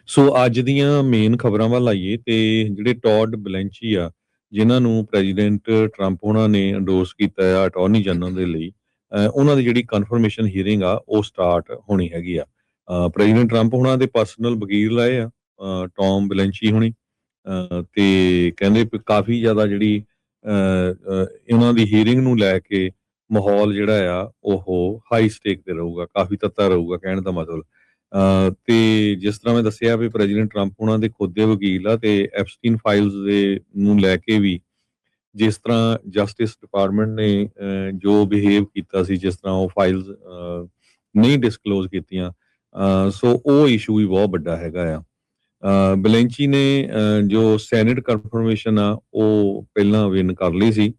ਸੋ ਅੱਜ ਦੀਆਂ ਮੇਨ ਖਬਰਾਂ ਵੱਲ ਆਈਏ ਤੇ ਜਿਹੜੇ ਟੌਡ ਬਲੈਂਚੀ ਆ, ਜਿਨ੍ਹਾਂ ਨੂੰ ਪ੍ਰੈਜ਼ੀਡੈਂਟ ਟਰੰਪ ਉਹਨਾਂ ਨੇ ਇੰਡੋਰਸ ਕੀਤਾ ਆ ਅਟਾਰਨੀ ਜਨਰਲ ਦੇ ਲਈ, ਉਹਨਾਂ ਦੀ ਜਿਹੜੀ ਕਨਫਰਮੇਸ਼ਨ ਹੀਅਰਿੰਗ ਆ ਉਹ ਸਟਾਰਟ ਹੋਣੀ ਹੈਗੀ ਆ। ਪ੍ਰੈਜ਼ੀਡੈਂਟ ਟਰੰਪ ਉਹਨਾਂ ਦੇ ਪਰਸਨਲ ਵਕੀਲ ਲਾਏ ਆ, ਟੌਮ ਬਲੈਂਚੀ ਹੋਣੀ, ਤੇ ਕਹਿੰਦੇ ਵੀ ਕਾਫੀ ਜ਼ਿਆਦਾ ਜਿਹੜੀ ਇਹਨਾਂ ਦੀ ਹੀਅਰਿੰਗ ਨੂੰ ਲੈ ਕੇ ਮਾਹੌਲ ਜਿਹੜਾ ਆ ਉਹ ਹਾਈ ਸਟੇਕ ਤੇ ਰਹੂਗਾ, ਕਾਫੀ ਤੱਤਾ ਰਹੂਗਾ ਕਹਿਣ ਦਾ ਮਤਲਬ। ਤੇ ਜਿਸ ਤਰ੍ਹਾਂ ਮੈਂ ਦੱਸਿਆ ਵੀ ਪ੍ਰੈਜ਼ੀਡੈਂਟ ਟਰੰਪ ਉਹਨਾਂ ਦੇ ਖੁਦ ਦੇ ਵਕੀਲ ਆ ਤੇ ਐਪਸਟੀਨ ਫਾਈਲਸ ਦੇ ਨੂੰ ਲੈ ਕੇ ਵੀ ਜਿਸ ਤਰ੍ਹਾਂ ਜਸਟਿਸ ਡਿਪਾਰਟਮੈਂਟ ਨੇ ਜੋ ਬਿਹੇਵ ਕੀਤਾ ਸੀ, ਜਿਸ ਤਰ੍ਹਾਂ ਉਹ ਫਾਈਲਸ ਨਹੀਂ ਡਿਸਕਲੋਜ਼ ਕੀਤੀਆਂ, ਸੋ ਉਹ ਇਸ਼ੂ ਵੀ ਬਹੁਤ ਵੱਡਾ ਹੈਗਾ ਆ। ਬਲੈਂਚੀ ਨੇ ਜੋ ਸੈਨੇਟ ਕਨਫਰਮੇਸ਼ਨ ਆ ਉਹ ਪਹਿਲਾਂ ਵਿਨ ਕਰ ਲਈ ਸੀ,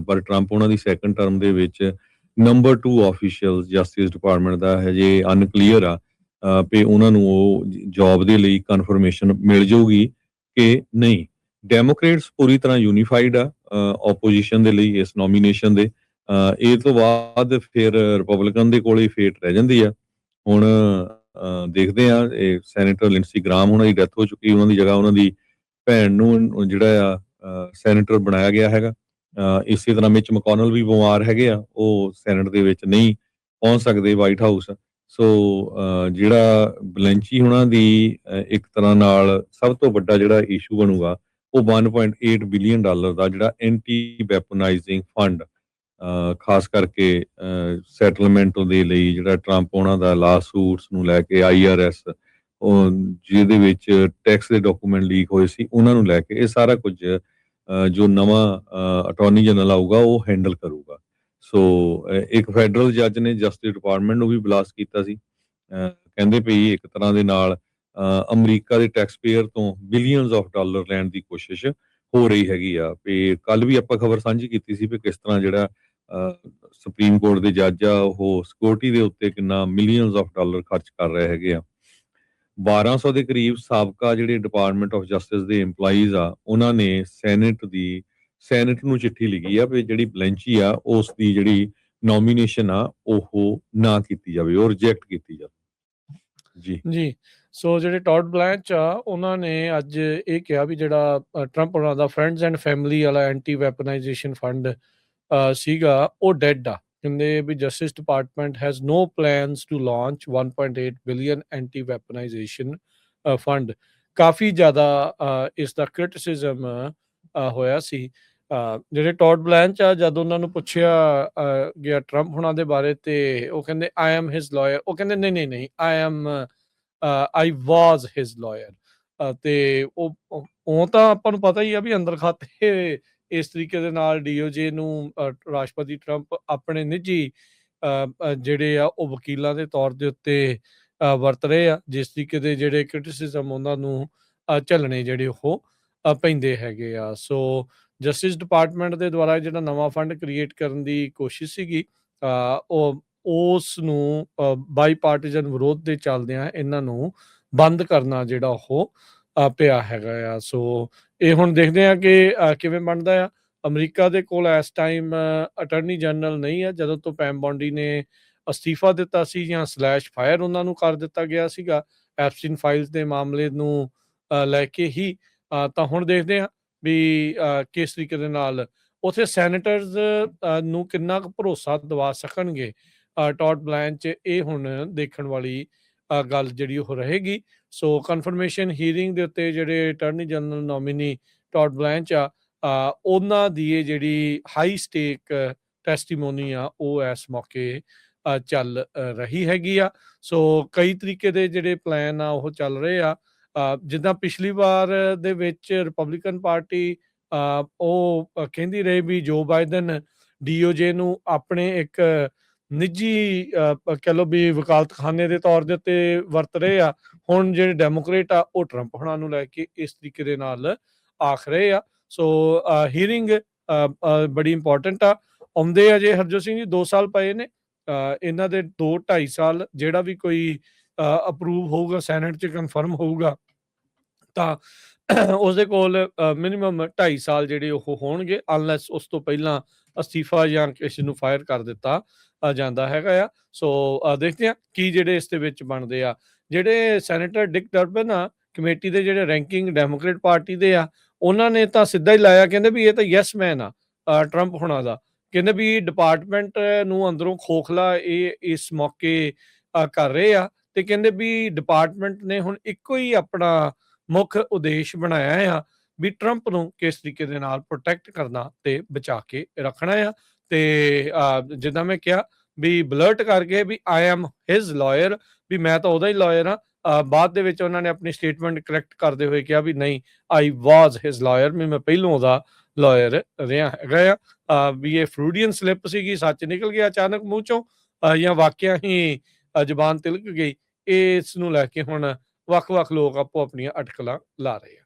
ਪਰ ਟਰੰਪ ਉਹਨਾਂ ਦੀ ਸੈਕੰਡ ਟਰਮ ਦੇ ਵਿੱਚ ਨੰਬਰ 2 ਆਫੀਸ਼ੀਅਲ ਜਸਟਿਸ ਡਿਪਾਰਟਮੈਂਟ ਦਾ ਹਜੇ ਅਨਕਲੀਅਰ ਆ ਵੀ ਉਹਨਾਂ ਨੂੰ ਉਹ ਜੌਬ ਦੇ ਲਈ ਕਨਫਰਮੇਸ਼ਨ ਮਿਲ ਜਾਊਗੀ ਕਿ ਨਹੀਂ। ਡੈਮੋਕ੍ਰੇਟਸ ਪੂਰੀ ਤਰ੍ਹਾਂ ਯੂਨੀਫਾਈਡ ਆ ਆਪੋਜੀਸ਼ਨ ਦੇ ਲਈ ਇਸ ਨੋਮੀਨੇਸ਼ਨ ਦੇ। ਇਹ ਤੋਂ ਬਾਅਦ ਫਿਰ ਰਿਪਬਲਿਕਨ ਦੇ ਕੋਲੇ ਫੇਟ ਰਹਿ ਜਾਂਦੀ ਆ। ਹੁਣ ਦੇਖਦੇ ਆ, ਇਹ ਸੈਨੇਟਰ ਲਿੰਡਸੀ ਗ੍ਰਾਮ ਉਹਨਾਂ ਦੀ ਡੈਥ ਹੋ ਚੁੱਕੀ, ਉਹਨਾਂ ਦੀ ਜਗ੍ਹਾ ਉਹਨਾਂ ਦੀ ਭੈਣ ਨੂੰ ਜਿਹੜਾ ਆ ਸੈਨੇਟਰ ਬਣਾਇਆ ਗਿਆ ਹੈਗਾ। ਇਸੇ ਤਰ੍ਹਾਂ ਮਿਚ ਮਕੋਨਲ ਵੀ ਬਿਮਾਰ ਹੈਗੇ ਆ, ਉਹ ਸੈਨੇਟ ਦੇ ਵਿੱਚ ਨਹੀਂ ਪਹੁੰਚ ਸਕਦੇ ਵਾਈਟ ਹਾਊਸ। ਸੋ ਜਿਹੜਾ ਬਲੈਂਚੀ ਉਹਨਾਂ ਦੀ ਇੱਕ ਤਰ੍ਹਾਂ ਨਾਲ ਸਭ ਤੋਂ ਵੱਡਾ ਜਿਹੜਾ ਇਸ਼ੂ ਬਣੂਗਾ ਉਹ $1.8 ਬਿਲੀਅਨ ਦਾ ਜਿਹੜਾ ਐਂਟੀ ਵੈਪਨਾਈਜ਼ਿੰਗ ਫੰਡ, ਖਾਸ ਕਰਕੇ ਸੈਟਲਮੈਂਟ ਦੇ ਲਈ ਜਿਹੜਾ ਟਰੰਪ ਉਹਨਾਂ ਦਾ ਲਾ ਸੂਟਸ ਨੂੰ ਲੈ ਕੇ IRS, ਜਿਹਦੇ ਵਿੱਚ ਟੈਕਸ ਦੇ ਡਾਕੂਮੈਂਟ ਲੀਕ ਹੋਏ ਸੀ, ਉਹਨਾਂ ਨੂੰ ਲੈ ਕੇ ਇਹ ਸਾਰਾ ਕੁਝ ਜੋ ਨਵਾਂ ਅਟਾਰਨੀ ਜਨਰਲ ਆਊਗਾ ਉਹ ਹੈਂਡਲ ਕਰੂਗਾ। ਸੋ ਇੱਕ ਫੈਡਰਲ ਜੱਜ ਨੇ ਜਸਟਿਸ ਡਿਪਾਰਟਮੈਂਟ ਨੂੰ ਵੀ ਬਲਾਸਟ ਕੀਤਾ ਸੀ, ਕਹਿੰਦੇ ਵੀ ਇੱਕ ਤਰ੍ਹਾਂ ਦੇ ਨਾਲ ਅਮਰੀਕਾ ਦੇ ਟੈਕਸ ਪੇਅਰ ਤੋਂ ਬਿਲੀਅਨਸ ਆਫ ਡਾਲਰ ਲੈਣ ਦੀ ਕੋਸ਼ਿਸ਼ ਹੋ ਰਹੀ ਹੈਗੀ ਆ। ਵੀ ਕੱਲ ਵੀ ਆਪਾਂ ਖਬਰ ਸਾਂਝੀ ਕੀਤੀ ਸੀ ਵੀ ਕਿਸ ਤਰ੍ਹਾਂ ਜਿਹੜਾ ਸੁਪਰੀਮ ਕੋਰਟ ਦੇ ਜੱਜ ਆ ਉਹ ਸਿਕਿਉਰਿਟੀ ਦੇ ਉੱਤੇ ਕਿੰਨਾ ਮਿਲੀਅਨਸ ਆਫ ਡਾਲਰ ਖਰਚ ਕਰ ਰਹੇ ਹੈਗੇ ਆ। 1200 ਦੇ ਕਰੀਬ ਸਾਬਕਾ ਜਿਹੜੇ ਡਿਪਾਰਟਮੈਂਟ ਆਫ ਜਸਟਿਸ ਦੇ EMPLOYEES ਆ, ਉਹਨਾਂ ਨੇ ਸੈਨੇਟ ਨੂੰ ਚਿੱਠੀ ਲਿਖੀ ਆ ਵੀ ਜਿਹੜੀ ਬਲੈਂਚੀ ਆ ਉਸ ਦੀ ਜਿਹੜੀ ਨੋਮੀਨੇਸ਼ਨ ਆ ਉਹ ਨਾ ਕੀਤੀ ਜਾਵੇ, ਉਹ ਰਿਜੈਕਟ ਕੀਤੀ ਜਾਵੇ। ਜੀ ਸੋ ਜਿਹੜੇ ਟੌਡ ਬਲੈਂਚ ਆ ਉਹਨਾਂ ਨੇ ਅੱਜ ਇਹ ਕਿਹਾ ਵੀ ਜਿਹੜਾ ਟਰੰਪ ਉਹਨਾਂ ਦਾ ਫਰੈਂਡਸ ਐਂਡ ਫੈਮਿਲੀ ਵਾਲਾ ਐਂਟੀ ਵੈਪਨਾਈਜੇਸ਼ਨ ਫੰਡ ਸੀਗਾ ਉਹ ਡੈਡ ਆ। ਕਹਿੰਦੇ ਵੀ justice department has no plans to launch 1.8 billion anti weaponization fund. ਕਾਫੀ ਜ਼ਿਆਦਾ ਇਸ ਦਾ ਕ੍ਰਿਟਿਸਿਜ਼ਮ ਹੋਇਆ ਸੀ। ਜਿਹੜੇ ਟੌਡ ਬਲੈਂਚ ਆ, ਜਦ ਉਹਨਾਂ ਨੂੰ ਪੁੱਛਿਆ ਗਿਆ ਟਰੰਪ ਹੁਣਾਂ ਦੇ ਬਾਰੇ ਤੇ ਉਹ ਕਹਿੰਦੇ ਆਈ ਐਮ ਹਿਜ਼ ਲਾਇਰ। ਉਹ ਕਹਿੰਦੇ ਨਹੀਂ ਆਈ ਵਾਜ਼ ਹਿਜ਼ ਲਾਇਰ। ਤੇ ਉਹ ਤਾਂ ਆਪਾਂ ਨੂੰ ਪਤਾ ਹੀ ਆ ਵੀ ਅੰਦਰ ਖਾਤੇ ਇਸ ਤਰੀਕੇ ਦੇ ਨਾਲ DOJ ਨੂੰ ਰਾਸ਼ਟਰਪਤੀ ਟਰੰਪ ਆਪਣੇ ਨਿੱਜੀ ਜਿਹੜੇ ਆ ਉਹ ਵਕੀਲਾਂ ਦੇ ਤੌਰ ਦੇ ਉੱਤੇ ਵਰਤ ਰਹੇ ਆ, ਜਿਸ ਤਰੀਕੇ ਦੇ ਜਿਹੜੇ ਕ੍ਰਿਟਿਸਿਜ਼ਮ ਉਹਨਾਂ ਨੂੰ ਝੱਲਣੇ ਜਿਹੜੇ ਉਹ ਪੈਂਦੇ ਹੈਗੇ ਆ। ਸੋ ਜਸਟਿਸ ਡਿਪਾਰਟਮੈਂਟ ਦੇ ਦੁਆਰਾ ਜਿਹੜਾ ਨਵਾਂ ਫੰਡ ਕ੍ਰੀਏਟ ਕਰਨ ਦੀ ਕੋਸ਼ਿਸ਼ ਸੀਗੀ, ਉਹ ਉਸ ਨੂੰ ਬਾਈ ਪਾਰਟੀਜਨ ਵਿਰੋਧ ਦੇ ਚੱਲਦਿਆਂ ਇਹਨਾਂ ਨੂੰ ਬੰਦ ਕਰਨਾ ਜਿਹੜਾ ਉਹ ਪਿਆ ਹੈਗਾ ਆ। ਸੋ ਇਹ ਹੁਣ ਦੇਖਦੇ ਆ ਕਿ ਕਿਵੇਂ ਬਣਦਾ ਆ। ਅਮਰੀਕਾ ਦੇ ਕੋਲ ਇਸ ਟਾਈਮ ਅਟਾਰਨੀ ਜਨਰਲ ਨਹੀਂ ਆ। ਜਦੋਂ ਤੋਂ ਪੈਮ ਬੌਂਡੀ ਨੇ ਅਸਤੀਫਾ ਦਿੱਤਾ ਸੀ ਜਾਂ ਸਲੈਸ਼ ਫਾਇਰ ਉਹਨਾਂ ਨੂੰ ਕਰ ਦਿੱਤਾ ਗਿਆ ਸੀਗਾ ਐਪਸਟੀਨ ਫਾਈਲਸ ਦੇ ਮਾਮਲੇ ਨੂੰ ਲੈ ਕੇ ਹੀ, ਤਾਂ ਹੁਣ ਦੇਖਦੇ ਆ ਵੀ ਕਿਸ ਤਰੀਕੇ ਦੇ ਨਾਲ ਉੱਥੇ ਸੈਨੇਟਰਸ ਨੂੰ ਕਿੰਨਾ ਕੁ ਭਰੋਸਾ ਦਿਵਾ ਸਕਣਗੇ ਟੌਡ ਬਲੈਂਚ। ਇਹ ਹੁਣ ਦੇਖਣ ਵਾਲੀ ਗੱਲ ਜਿਹੜੀ ਉਹ ਰਹੇਗੀ। ਸੋ ਕਨਫਰਮੇਸ਼ਨ ਹੀਅਰਿੰਗ ਦੇ ਉੱਤੇ ਜਿਹੜੇ ਅਟਾਰਨੀ ਜਨਰਲ ਨੋਮੀਨੀ ਟੌਡ ਬਲੈਂਚ ਆ, ਉਹਨਾਂ ਦੀ ਇਹ ਜਿਹੜੀ ਹਾਈ ਸਟੇਕ ਟੈਸਟੀਮੋਨੀ ਆ ਉਹ ਇਸ ਮੌਕੇ ਚੱਲ ਰਹੀ ਹੈਗੀ ਆ। ਸੋ ਕਈ ਤਰੀਕੇ ਦੇ ਜਿਹੜੇ ਪਲਾਨ ਆ ਉਹ ਚੱਲ ਰਹੇ ਆ। ਜਿੱਦਾਂ ਪਿਛਲੀ ਵਾਰ ਦੇ ਵਿੱਚ ਰਿਪਬਲਿਕਨ ਪਾਰਟੀ ਉਹ ਕਹਿੰਦੀ ਰਹੀ ਵੀ ਜੋ ਬਾਈਡਨ DOJ ਨੂੰ ਆਪਣੇ ਇੱਕ ਨਿੱਜੀ ਕਹਿ ਲਓ ਵੀ ਵਕਾਲਤਖਾਨੇ ਦੇ ਤੌਰ ਦੇ ਉੱਤੇ ਵਰਤ ਰਹੇ ਆ। ਹੁਣ ਜਿਹੜੇ ਡੈਮੋਕ੍ਰੇਟ ਆ ਉਹ ਟਰੰਪ ਹੁਣਾਂ ਨੂੰ ਲੈ ਕੇ ਇਸ ਤਰੀਕੇ ਦੇ ਨਾਲ ਆਖ ਰਹੇ ਆ। ਸੋ ਹੀਅਰਿੰਗ ਬੜੀ ਇੰਪੋਰਟੈਂਟ ਆ। ਆਉਂਦੇ ਅਜੇ ਹਰਜੋਤ ਸਿੰਘ ਜੀ 2 ਸਾਲ ਪਏ ਨੇ, ਇਹਨਾਂ ਦੇ 2-2.5 ਸਾਲ ਜਿਹੜਾ ਵੀ ਕੋਈ ਅਪਰੂਵ ਹੋਊਗਾ ਸੈਨੇਟ 'ਚ ਕਨਫਰਮ ਹੋਊਗਾ ਤਾਂ ਉਸਦੇ ਕੋਲ ਮਿਨੀਮਮ 2.5 ਸਾਲ ਜਿਹੜੇ ਉਹ ਹੋਣਗੇ, ਅਨਲੈਸ ਉਸ ਤੋਂ ਪਹਿਲਾਂ ਅਸਤੀਫਾ ਜਾਂ ਕਿਸੇ ਨੂੰ ਫਾਇਰ ਕਰ ਦਿੱਤਾ ਜਾਂਦਾ ਹੈਗਾ ਆ। ਸੋ ਦੇਖਦੇ ਆ ਕੀ ਜਿਹੜੇ ਇਸ ਦੇ ਵਿੱਚ ਬਣਦੇ ਆ। ਜਿਹੜੇ ਸੈਨੇਟਰ ਡਿਕ ਡਰਬਨ ਆ ਕਮੇਟੀ ਦੇ ਜਿਹੜੇ ਰੈਂਕਿੰਗ ਡੈਮੋਕ੍ਰੇਟ ਪਾਰਟੀ ਦੇ ਆ, ਉਹਨਾਂ ਨੇ ਤਾਂ ਸਿੱਧਾ ਹੀ ਲਾਇਆ, ਕਹਿੰਦੇ ਵੀ ਇਹ ਤਾਂ ਯੈਸ ਮੈਨ ਆ ਟਰੰਪ ਹੋਣਾ ਦਾ। ਕਹਿੰਦੇ ਵੀ ਡਿਪਾਰਟਮੈਂਟ ਨੂੰ ਅੰਦਰੋਂ ਖੋਖਲਾ ਇਹ ਇਸ ਮੌਕੇ ਕਰ ਰਹੇ ਆ, ਤੇ ਕਹਿੰਦੇ ਵੀ ਡਿਪਾਰਟਮੈਂਟ ਨੇ ਹੁਣ ਇੱਕੋ ਹੀ ਆਪਣਾ ਮੁੱਖ ਉਦੇਸ਼ ਬਣਾਇਆ ਆ ਵੀ ਟਰੰਪ ਨੂੰ ਕਿਸ ਤਰੀਕੇ ਦੇ ਨਾਲ ਪ੍ਰੋਟੈਕਟ ਕਰਨਾ ਤੇ ਬਚਾ ਕੇ ਰੱਖਣਾ ਆ। ਤੇ ਜਿੱਦਾਂ ਮੈਂ ਕਿਹਾ ਵੀ ਬਲਰਟ ਕਰ ਗਏ ਵੀ ਆਈ ਐਮ ਹਿਜ਼ ਲਾਇਰ, ਵੀ ਮੈਂ ਤਾਂ ਉਹਦਾ ਹੀ ਲਾਇਰ ਆ। ਬਾਅਦ ਦੇ ਵਿੱਚ ਉਹਨਾਂ ਨੇ ਆਪਣੀ ਸਟੇਟਮੈਂਟ ਕਰੈਕਟ ਕਰਦੇ ਹੋਏ ਕਿਹਾ ਵੀ ਨਹੀਂ, ਆਈ ਵਾਜ਼ ਹਿਜ਼ ਲਾਇਰ, ਵੀ ਮੈਂ ਪਹਿਲੋਂ ਉਹਦਾ ਲਾਇਰ ਰਿਹਾ ਹੈਗਾ ਆ। ਵੀ ਇਹ ਫਰੂਡੀਅਨ ਸਲਿੱਪ ਸੀਗੀ, ਸੱਚ ਨਿਕਲ ਗਿਆ ਅਚਾਨਕ ਮੂੰਹ ਚੋਂ, ਜਾਂ ਵਾਕਿਆ ਹੀ ਜ਼ਬਾਨ ਤਿਲਕ ਗਈ। ਇਸ ਨੂੰ ਲੈ ਕੇ ਹੁਣ ਵੱਖ-ਵੱਖ ਲੋਕ ਆਪੋ ਆਪਣੀਆਂ ਅਟਕਲਾਂ ਲਾ ਰਹੇ ਆ।